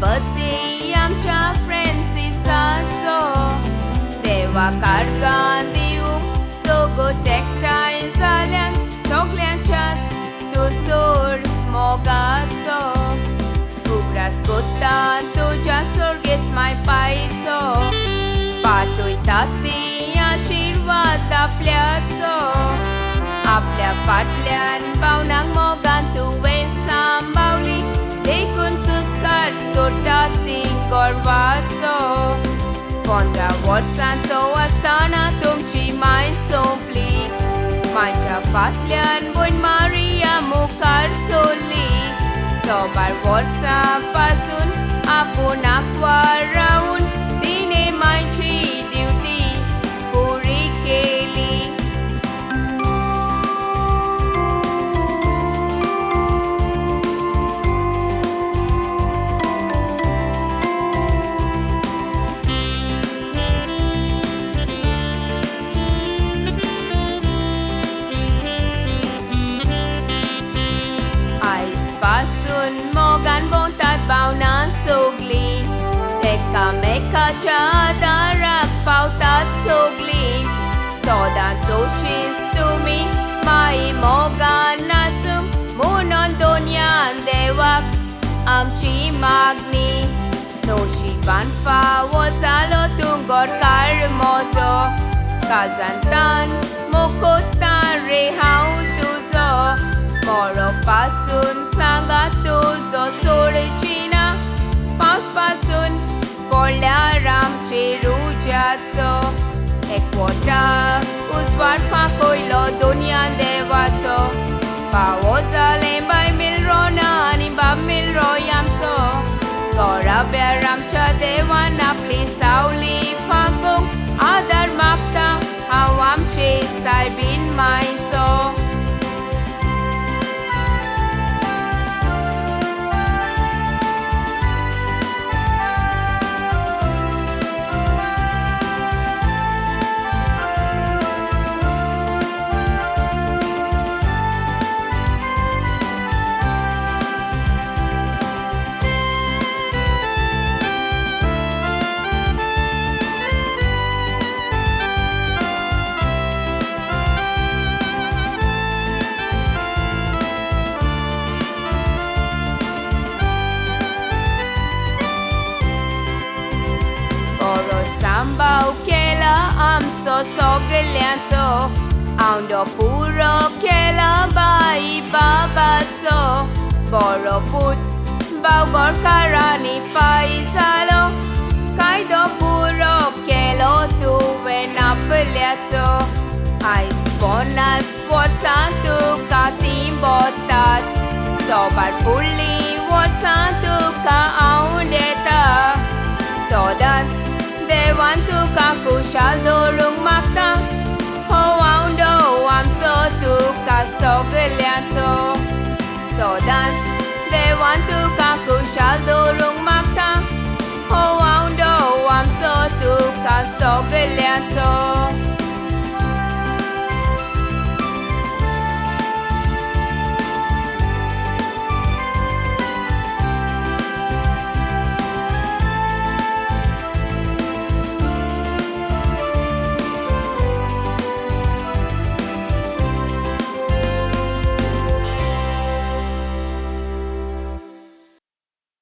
birthday आमच्या फ्रेंड्सिसाचो देवा कारगां दिवंक सगळो एकठांय जाल्यान सगळ्यांच्याच तूं चड मोगाचो उगडास कोत्ता तुज्या सर्गेस मायपायचो पातयता ती आशिर्वाद आपल्याचो आपल्या फाटल्यान पावनांक मोगान तुवें सांबाळली देखून सुस्कार सोडटा ती गोरवाचो 15 वर्सांचो आसतना तुमची माय सोंपली मायच्या फाटल्यान भयण मारिया मुखार सरली 16 वर्सां पासून आपुणाक रावून तिणे मायची ड्युटी पुरी केली पासून मोगान भोंवतात भावना सगळी एकामेकाच्या दाराक पावतात सगळी सदांच अशींच तुमी माई मोगान आसूंक म्हणून दोनयान देवाक आमची मागणी नशिबान फावो जालो तूं गोरकार म्हजो काळजांतल्यान मोकोत्ता रे हांव तुजो मोरो पासून सांगा तुजो सोडची ना पावस पासून पडल्यार आमचेर उज्याचो एकवटा उजवाड फांकयलो दोनयान देवाचो फावो जालें बाय मिल्रो ना आनी बाब मिल्रोय आमचो घोराब्यार आमच्या देवान आपली सावली फांकूंक आदार मागता हांव आमचे सायबीन मायचो सांबाळ केला आमचो सगळ्यांचो आवडो पुरो केला बाई बाबाचो बरो पूत भाव गोरकारांनी पाय जालो कायदो पुरो केलो तुवें आपल्याचो आयज 50 वर्सां तुका तीं बोतात सोबार फुडलीं वर्सां तुका हांव दिता सदांच देवान तुका खुशाल दवरूंक मागता हो आवडो आमचो तुका सगळ्यांचो सदांच देवान तुका खुशाल दवरूंक मागता हो आवडो आमचो तुका सगळ्यांचो